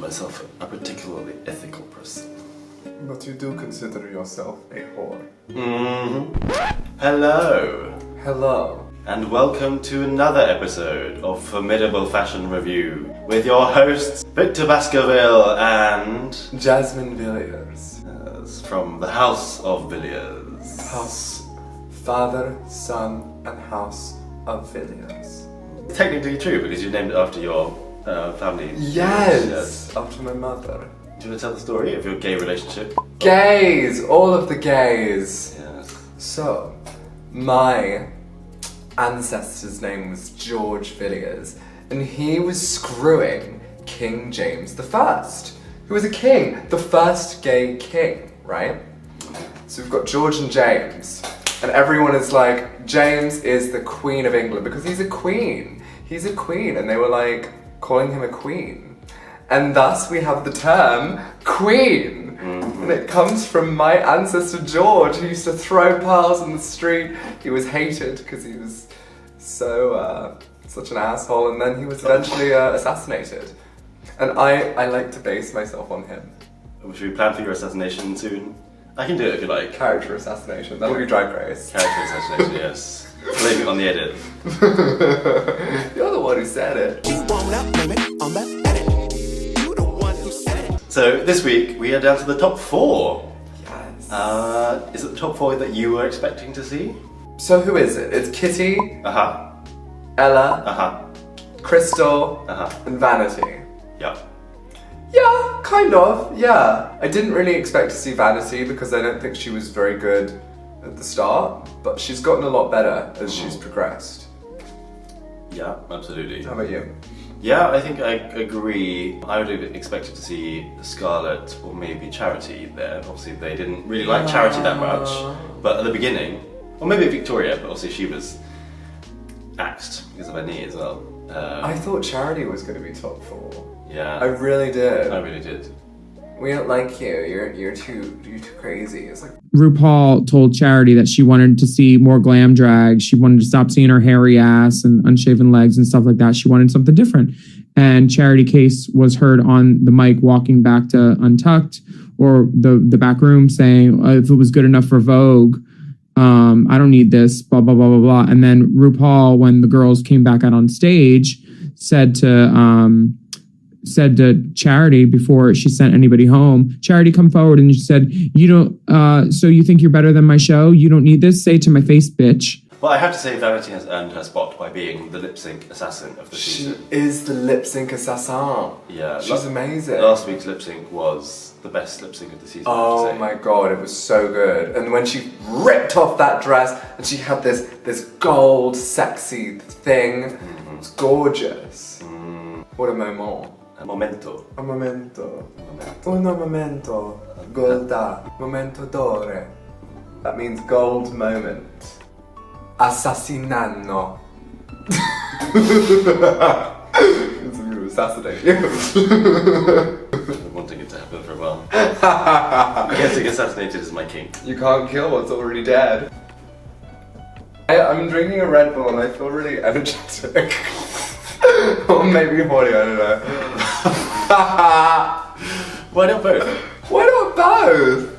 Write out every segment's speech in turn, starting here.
myself a particularly ethical person. But you do consider yourself a whore. Hello! Hello. And welcome to another episode of Formidable Fashion Review with your hosts Victor Baskerville and Jasmine Villiers. From the House of Villiers. House, father, son, and House of Villiers. Technically true because you named it after your family. Yes! After my mother. Do you want to tell the story of your gay relationship? Gays! All of the gays! Yes. So, my ancestor's name was George Villiers, and he was screwing King James I, who was a king, the first gay king, right? So we've got George and James, and everyone is like, James is the Queen of England, because he's a queen. He's a queen, and they were like, calling him a queen. And thus we have the term queen. And it comes from my ancestor George, who used to throw pearls in the street. He was hated because he was such an asshole, and then he was eventually assassinated. And I like to base myself on him. Should we plan for your assassination soon? I can do it if you like. Character assassination, that'll be Drag Race. Character assassination, yes. Blame it on the edit. You're the one who said it. You wanna blame it on the edit. You the one who said it. So this week we are down to the top 4. Yes. Is it the top 4 that you were expecting to see? So who is it? It's Kitty, Uh-huh. Ella, Crystal, and Vanity. Yeah. Yeah, kind of, yeah. I didn't really expect to see Vanity because I don't think she was very good at the start, but she's gotten a lot better as she's progressed. Yeah, absolutely. How about you? Yeah, I think I agree. I would have expected to see Scarlett or maybe Charity there. Obviously they didn't really like Charity that much, but at the beginning, or maybe Victoria, but obviously she was axed because of her knee as well. I thought Charity was going to be top 4. Yeah. I really did. I really did. We don't like you. You're too crazy. It's like RuPaul told Charity that she wanted to see more glam drag. She wanted to stop seeing her hairy ass and unshaven legs and stuff like that. She wanted something different. And Charity Case was heard on the mic walking back to Untucked or the back room saying, if it was good enough for Vogue, I don't need this, blah, blah, blah, blah, blah. And then RuPaul, when the girls came back out on stage, said to Charity before she sent anybody home, Charity, come forward. And she said, so you think you're better than my show? You don't need this? Say it to my face, bitch. Well, I have to say Vanity has earned her spot by being the lip-sync assassin of the season. She is the lip-sync assassin. Yeah. She's amazing. Last week's lip-sync was the best lip-sync of the season, I have to Oh say. my god, it was so good. And when she ripped off that dress and she had this gold sexy thing, it was gorgeous. What a moment. A momento. Un momento. Uno momento. Golda. Momento d'ore. That means gold moment. Assassinanno. It's going to assassinate you. I've been wanting it to happen for a while. Getting assassinated is my king. You can't kill what's already dead. I'm drinking a Red Bull and I feel really energetic. Or maybe horny, I don't know. Why not both? Why not both?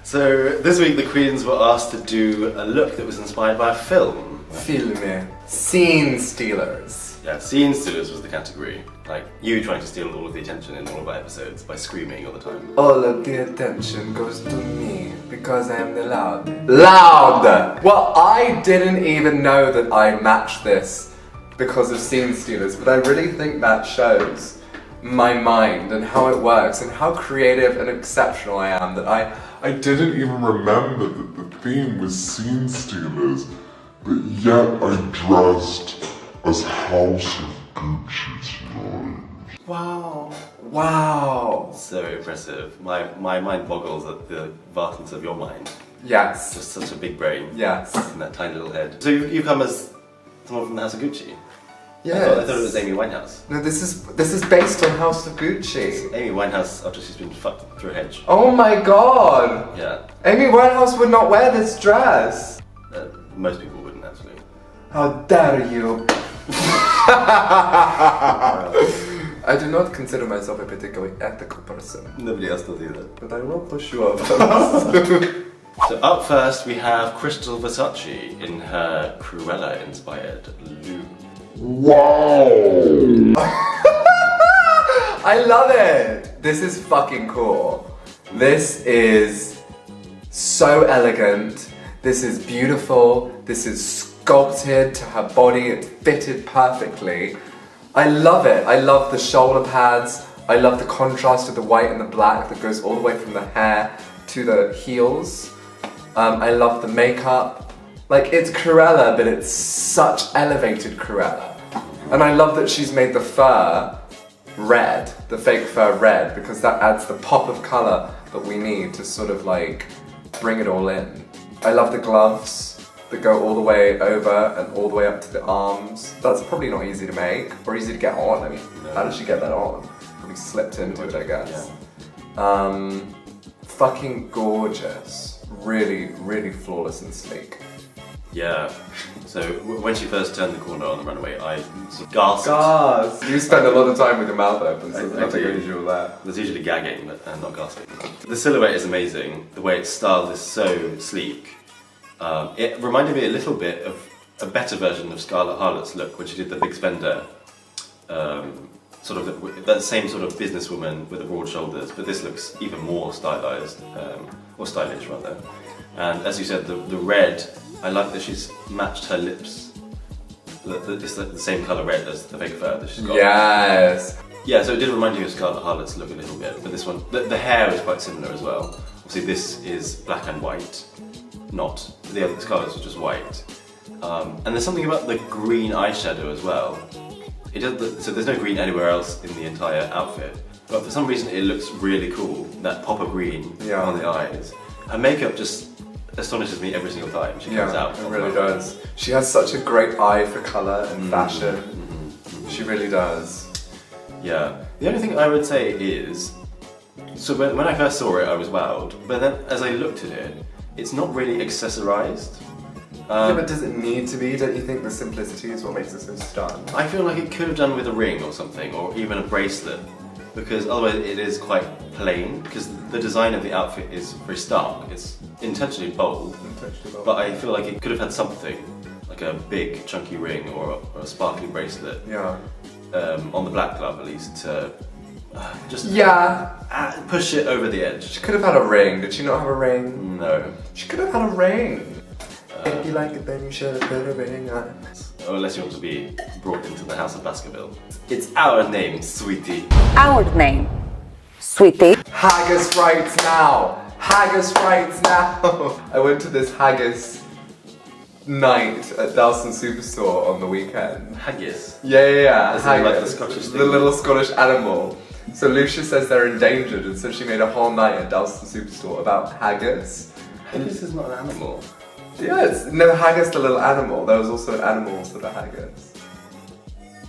So this week the queens were asked to do a look that was inspired by a film. Filme. Scene stealers. Yeah, scene stealers was the category. Like you trying to steal all of the attention in all of our episodes by screaming all the time. All of the attention goes to me because I am the loud. Loud! Well, I didn't even know that I matched this because of scene stealers, but I really think that shows my mind and how it works and how creative and exceptional I am that I didn't even remember that the theme was scene stealers, but yet I dressed as House of Gucci tonight. Wow. Wow. So impressive. My mind boggles at the vastness of your mind. Yes. Just such a big brain. Yes. In that tiny little head. So you come as someone from the House of Gucci? Yes. I thought it was Amy Winehouse. No, this is based on House of Gucci. Amy Winehouse after she's been fucked through a hedge. Oh my god! Yeah. Amy Winehouse would not wear this dress! Most people wouldn't actually. How dare you! I do not consider myself a particularly ethical person, Nobody else does either. but I will push you over. So up first we have Crystal Versace in her Cruella-inspired lewk. Wow! I love it! This is fucking cool. This is so elegant. This is beautiful. This is sculpted to her body. It fitted perfectly. I love it. I love the shoulder pads. I love the contrast of the white and the black that goes all the way from the hair to the heels. I love the makeup. Like, it's Cruella, but it's such elevated Cruella. And I love that she's made the fur red, the fake fur red, because that adds the pop of colour that we need to sort of like bring it all in. I love the gloves that go all the way over and all the way up to the arms. That's probably not easy to make or easy to get on. I mean, how did she get that on? Probably slipped into it, I guess. Fucking gorgeous. Really, really flawless and sleek. Yeah. So when she first turned the corner on the runway, I sort of gasped. Gasp! You spend a lot of time with your mouth open, so I there's nothing do. unusual there. There's usually gagging, but not gasping. The silhouette is amazing. The way it's styled is so sleek. It reminded me a little bit of a better version of Scarlett Harlot's look when she did the Big Spender. Sort of that same sort of businesswoman with the broad shoulders, but this looks even more stylized, or stylish rather. And as you said, the red, I like that she's matched her lips. It's the same colour red as the fake fur that she's got. Yes! Yeah, so it did remind you of Scarlett Harlot's look a little bit, but this one, the hair is quite similar as well. Obviously this is black and white, not the other Scarlett's was just white. And there's something about the green eyeshadow as well. So there's no green anywhere else in the entire outfit, but for some reason it looks really cool, that pop of green on the eyes. Her makeup just astonishes me every single time she comes out. It really does. She has such a great eye for colour and fashion. She really does. Yeah. The only thing I would say is, so when I first saw it I was wowed, but then as I looked at it, it's not really accessorized. Yeah, but does it need to be? Don't you think the simplicity is what makes it so stunned? I feel like it could have done with a ring or something, or even a bracelet, because otherwise it is quite plain, because the design of the outfit is very stark. It's intentionally bold, but I feel like it could have had something, like a big chunky ring or a sparkly bracelet. Yeah. On the black glove at least, to just push it over the edge. She could have had a ring. Did she not have a ring? No. She could have had a ring. If you like it, then you should have put a ring on it. Or unless you want to be brought into the house of Baskerville. It's our name, sweetie. Our name, sweetie. Haggis rights now! Haggis rights now! I went to this haggis night at Dalston Superstore on the weekend. Haggis. Yeah. As in, like, haggis. the Scottish thing. The little Scottish animal. So Lucia says they're endangered, and so she made a whole night at Dalston Superstore about haggis. Haggis is not an animal. Yes, no, haggis the little animal. There was also animals that are haggis.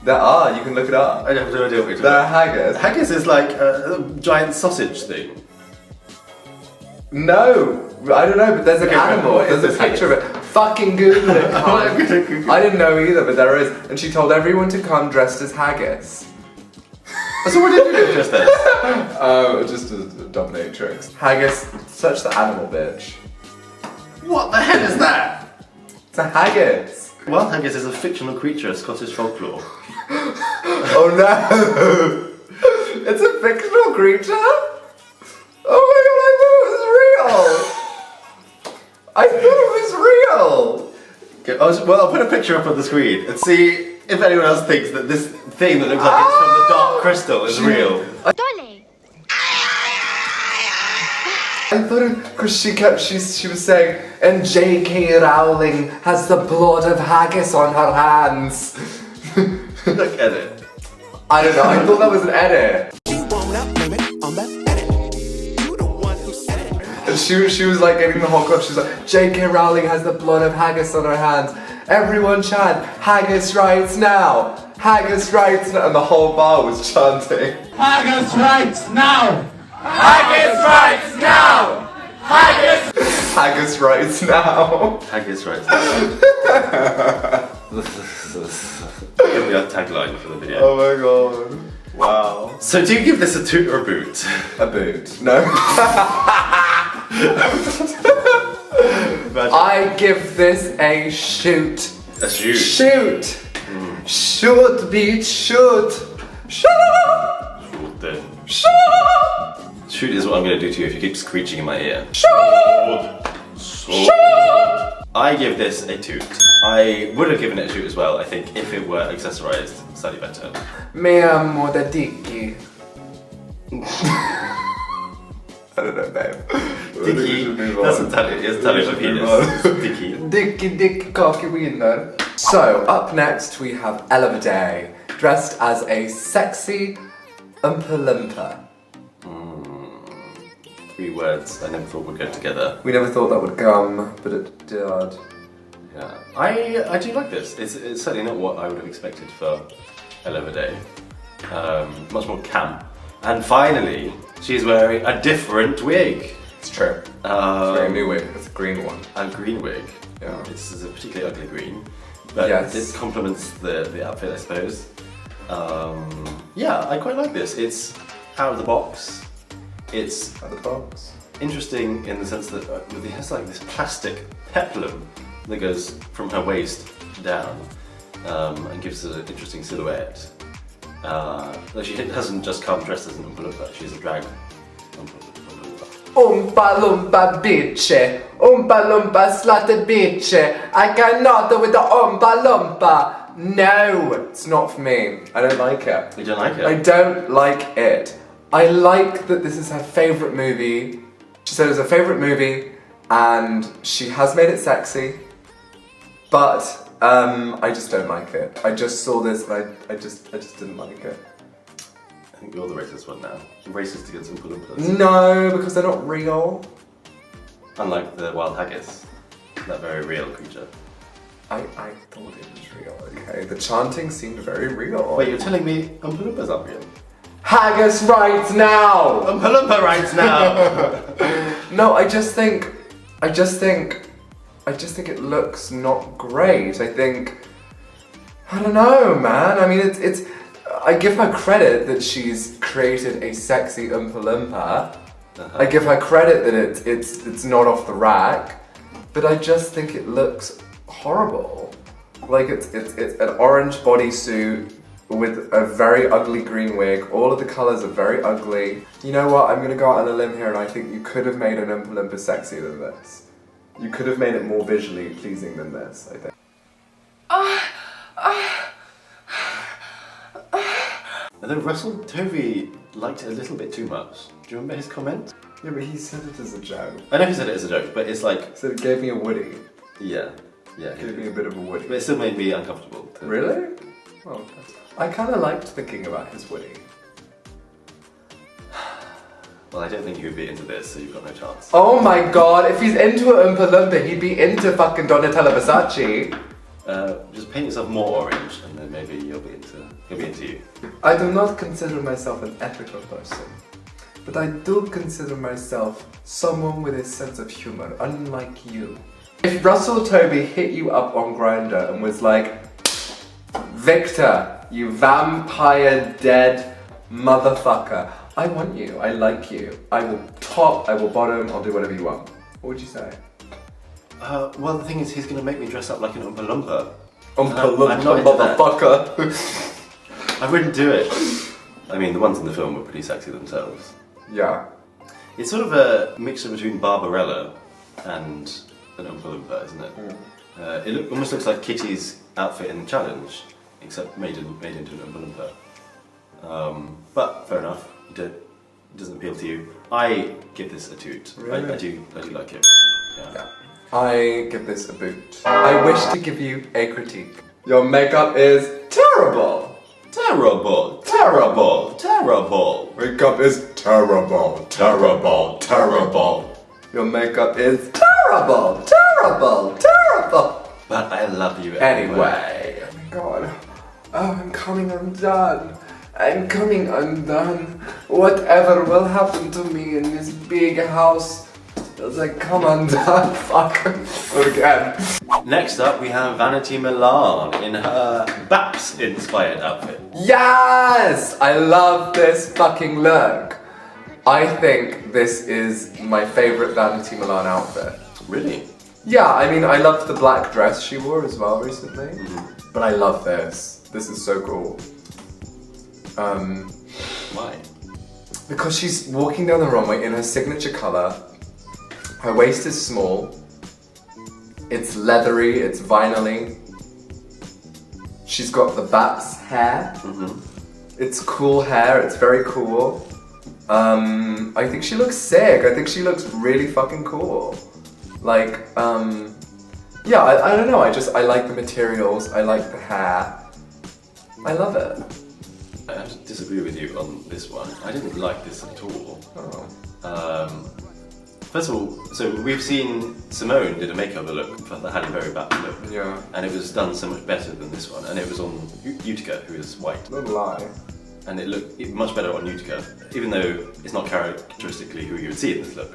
There are, you can look it up. I have no idea what you're talking There are about. haggis. Haggis is like a giant sausage thing. No, I don't know, but there's an animal. what is There's a this picture of it. Fucking Google it, cunt. I didn't know either, but there is. And she told everyone to come dressed as haggis. So what did you do just then? Just a dominatrix. Haggis, such the animal bitch. What the hell is that? It's a haggis. Well, haggis is a fictional creature of Scottish folklore. Oh no! It's a fictional creature? Oh my god, I thought it was real! Okay, well, I'll put a picture up on the screen and see if anyone else thinks that this thing that looks like it's from the Dark Crystal is real. I thought it, because she was saying, and J.K. Rowling has the blood of haggis on her hands. Look at it. I don't know, I thought that was an edit. You wanna blame it on the edit. You the one who said it. And she was like getting the whole club, she was like, J.K. Rowling has the blood of haggis on her hands. Everyone chant, haggis rights now! Haggis rights now! And the whole bar was chanting. Haggis rights now! Haggis rights now! Haggis rights now! Haggis right. This is our tagline for the video. Oh my god. Wow. So do you give this a toot or a boot? A boot. No. I give this a shoot. A shoot. Shoot. Shoot, bitch, shoot. Shoot. Shoot then. Shoot. Shoot is what I'm going to do to you if you keep screeching in my ear. Shoot. I give this a toot. I would have given it a shoot as well, I think, if it were accessorized slightly better. Me amo da dicky. I don't know, babe. Dicky. That's Italian for penis. Dicky. Dicky cocky wiener. So, up next we have Day, dressed as a sexy Oompa-Loompa. 3 words I never thought would go together. We never thought that would come, but it did. Yeah, I do like this. It's certainly not what I would have expected for Day. Much more camp. And finally, she's wearing a different wig. It's true. It's a new wig. It's a green one. A green wig. Yeah. This is a particularly ugly green, but yes. It complements the outfit, I suppose. Yeah, I quite like this. It's out of the box. It's Out of the box. interesting in the sense that it has like this plastic peplum that goes from her waist down and gives it an interesting silhouette. She hasn't just come dressed as an Oompa-Loompa, she's a drag Oompa-Loompa. Oompa-Loompa bitch. Oompa-Loompa slutty bitch. I cannot do with the Oompa-Loompa. No, it's not for me. I don't like it. You don't like it? I don't like it. I like that this is her favourite movie. She said it's her favourite movie and she has made it sexy, but I just don't like it. I just saw this and I just didn't like it. I think you're the racist one now. Racist against Oompa-Loompas. No, because they're not real. Unlike the wild haggis, that very real creature. I thought it was real, okay? The chanting seemed very real. Wait, you're telling me Oompa-Loompas aren't real? Haggis right now! Oompa-Loompa right now! No, I just think it looks not great. I don't know, man. I mean, it's. I give her credit that she's created a sexy Oompa-Loompa. I give her credit that it's not off the rack, but I just think it looks horrible. Like it's an orange bodysuit with a very ugly green wig. All of the colours are very ugly. You know what? I'm gonna go out on a limb here, and I think you could have made an Oompa-Loompa sexier than this. You could have made it more visually pleasing than this, I think. And then Russell Tovey liked it a little bit too much. Do you remember his comment? Yeah, but he said it as a joke. I know he said it as a joke, but it's like... So it gave me a Woody. Yeah. It gave me a bit of a Woody. But it still made me uncomfortable. Really? Oh, okay. I kind of liked thinking about his Woody. Well, I don't think he would be into this, so you've got no chance. Oh my god, if he's into an Oompa-Loompa, he'd be into fucking Donatella Versace. Just paint yourself more orange, and then maybe he'll be into you. I do not consider myself an ethical person, but I do consider myself someone with a sense of humor, unlike you. If Russell Tovey hit you up on Grindr and was like, Victor, you vampire dead motherfucker, I want you, I like you, I will top, I will bottom, I'll do whatever you want. What would you say? Well, the thing is, he's going to make me dress up like an Oompa-Loompa. Oompa-Loompa motherfucker. I wouldn't do it. I mean, the ones in the film were pretty sexy themselves. Yeah. It's sort of a mixture between Barbarella and an Oompa-Loompa, isn't it? Mm. It almost looks like Kitty's outfit in the challenge, except made into an Oompa-Loompa. But fair enough, it doesn't appeal to you. I give this a toot. Really? I do like it. Yeah. I give this a boot. I wish to give you a critique. Your makeup is terrible. Terrible, terrible, terrible. Makeup is terrible, terrible, terrible. Your makeup is terrible, terrible, terrible. But I love you anyway. Oh my god. Oh, I'm coming undone. I'm coming undone. Whatever will happen to me in this big house was like, come on, Dad, fuck. Again. Next up, we have Vanity Milan in her Baps-inspired outfit. Yes! I love this fucking look. I think this is my favourite Vanity Milan outfit. Really? Yeah, I mean, I loved the black dress she wore as well recently. But I love this. This is so cool. Why? Because she's walking down the runway in her signature colour. Her waist is small. It's leathery, it's vinyl-y. She's got the Baps hair. It's cool hair, it's very cool. I think she looks sick. I think she looks really fucking cool. Like, yeah, I don't know, I like the materials, I like the hair. I love it. I have to disagree with you on this one. I didn't like this at all. First of all, so we've seen Simone did a makeover look that had a very bad look. Yeah. And it was done so much better than this one. And it was on Utica, who is white. Don't lie. And it looked much better on Utica, even though it's not characteristically who you would see in this look.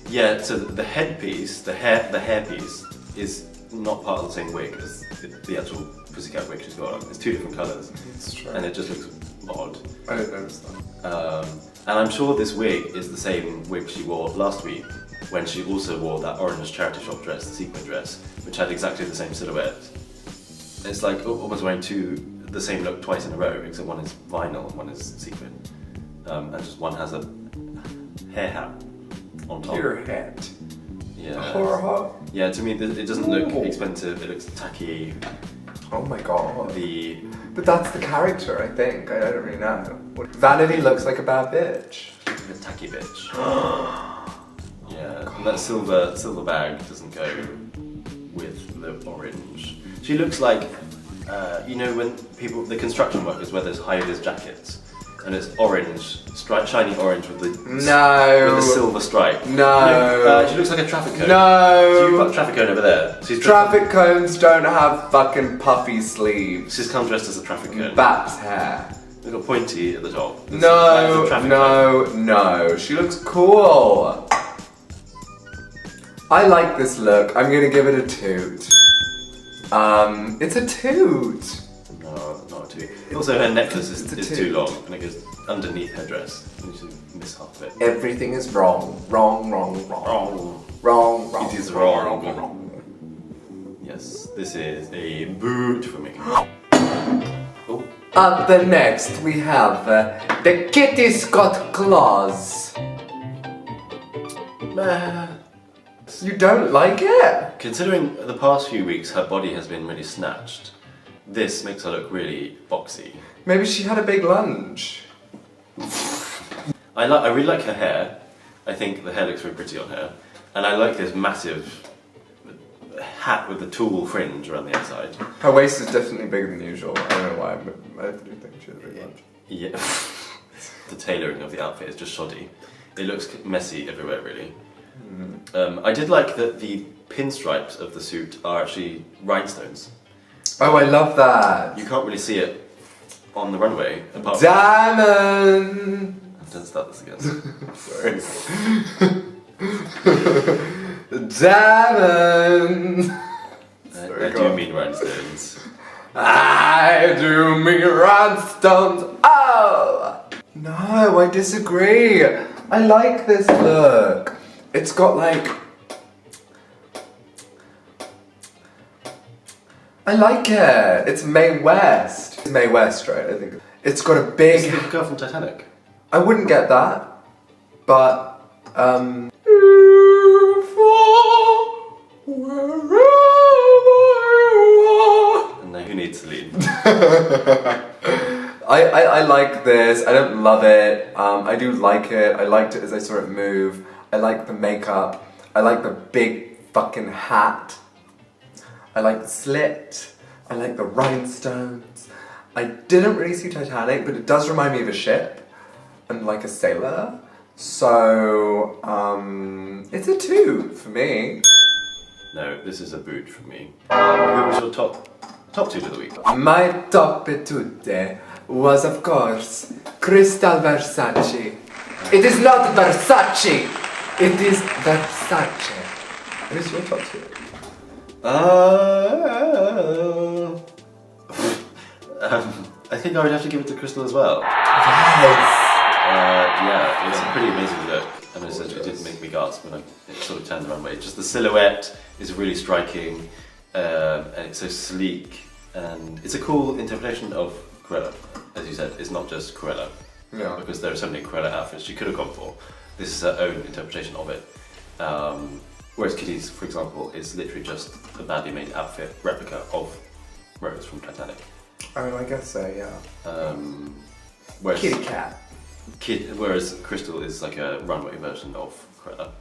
Yeah, so the headpiece, the hairpiece, is not part of the same wig as the actual Pussycat wig she's got on. It's two different colours. It's true. And it just looks odd. I didn't notice that. And I'm sure this wig is the same wig she wore last week when she also wore that orange charity shop dress, the sequin dress, which had exactly the same silhouette. It's like almost wearing the same look twice in a row, except one is vinyl and one is sequin. And just one has a hair hat on top. Your hat. Yeah. Horror hat. Yeah, to me it doesn't look expensive, it looks tacky. Oh my god. But that's the character, I think. I don't really know. Vanity looks like a bad bitch. a tacky bitch. Yeah, and that silver bag doesn't go with the orange. She looks like, you know, when the construction workers wear those high-vis jackets, and it's orange, shiny orange with the silver stripe. No. She looks like a traffic cone. No. So you've got a traffic cone over there. Traffic cones don't have fucking puffy sleeves. She's come dressed as a traffic cone. Baps hair. Little pointy at the top. No. Cone. She looks cool. I like this look. I'm gonna give it a toot. It's a toot. No, not a toot. Also, her necklace is too long, and it goes underneath her dress. And you should miss half of it. Everything is wrong. Wrong. It is wrong. Yes, this is a boot for me. Oh. Up next, we have the kitty's got claws. You don't like it? Considering the past few weeks her body has been really snatched, this makes her look really boxy. Maybe she had a big lunge. I really like her hair. I think the hair looks very pretty on her. And I like this massive hat with the tulle fringe around the outside. Her waist is definitely bigger than usual. I don't know why, but I do think she has a big lunge. Yeah. The tailoring of the outfit is just shoddy. It looks messy everywhere, really. I did like that the pinstripes of the suit are actually rhinestones. Oh, I love that. You can't really see it on the runway. Apart Diamond! Don't start this again. Sorry. Diamond! I do mean rhinestones. I do mean rhinestones. Oh! No, I disagree. I like this look. It's got like... I like it. It's Mae West. It's Mae West, right? I think. It's got a big... It's the girl from Titanic. I wouldn't get that, but... And now who needs to lead? I like this. I don't love it. I do like it. I liked it as I saw it move. I like the makeup. I like the big fucking hat. I like the slit. I like the rhinestones. I didn't really see Titanic, but it does remind me of a ship and like a sailor. So, it's a 2 for me. No, this is a boot for me. Who was your top 2 of the week? My top tutte was, of course, Crystal Versace. It is not Versace! It is Versace. What is your top 2? I think I would have to give it to Crystal as well. Yes. Yeah, it's a pretty amazing look. I mean, it did make me gasp when it sort of turned the runway. Just the silhouette is really striking, and it's so sleek, and it's a cool interpretation of Cruella. As you said, it's not just Cruella. Yeah. Because there are so many Cruella outfits she could have gone for. This is her own interpretation of it. Whereas Kitty's, for example, is literally just a badly made outfit replica of Rose from Titanic. Oh, I guess so, yeah. Whereas Kitty cat. Whereas Crystal is like a runway version of Cruella.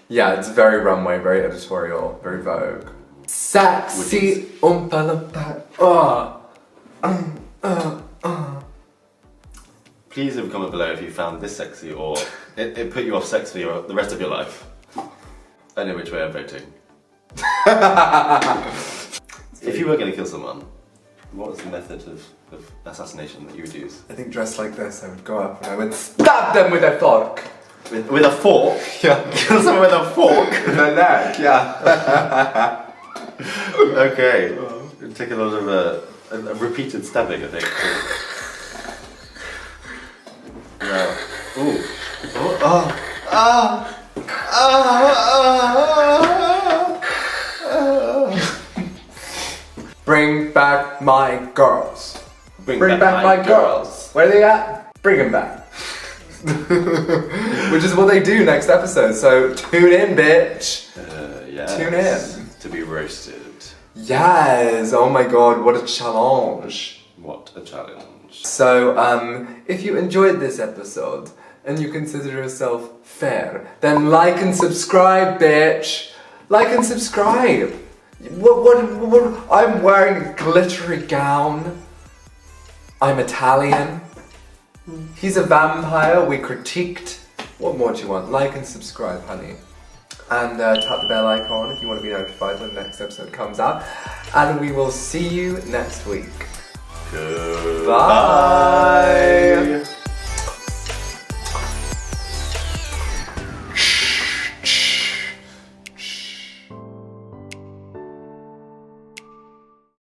Yeah, it's very runway, very editorial, very Vogue. Sexy Oompa-Loompa. Please leave a comment below if you found this sexy or it put you off sex for the rest of your life. I know which way I'm voting. If you were going to kill someone, what was the method of assassination that you would use? I think dressed like this, I would go up and I would stab them with a fork. With a fork? Yeah. Kill someone with a fork? With a neck, yeah. Okay. It'd take a lot of a repeated stabbing, I think. Wow. Ooh. Bring back my girls. Bring back my girls. Where are they at? Bring them back. Which is what they do next episode, so tune in, bitch. Yes. Tune in. To be roasted. Yes, oh my god, what a challenge. What a challenge. So, if you enjoyed this episode and you consider yourself fair, then like and subscribe, bitch. Like and subscribe. What? I'm wearing a glittery gown. I'm Italian. He's a vampire. We critiqued. What more do you want? Like and subscribe, honey. And tap the bell icon if you want to be notified when the next episode comes out. And we will see you next week. Goodbye. Bye.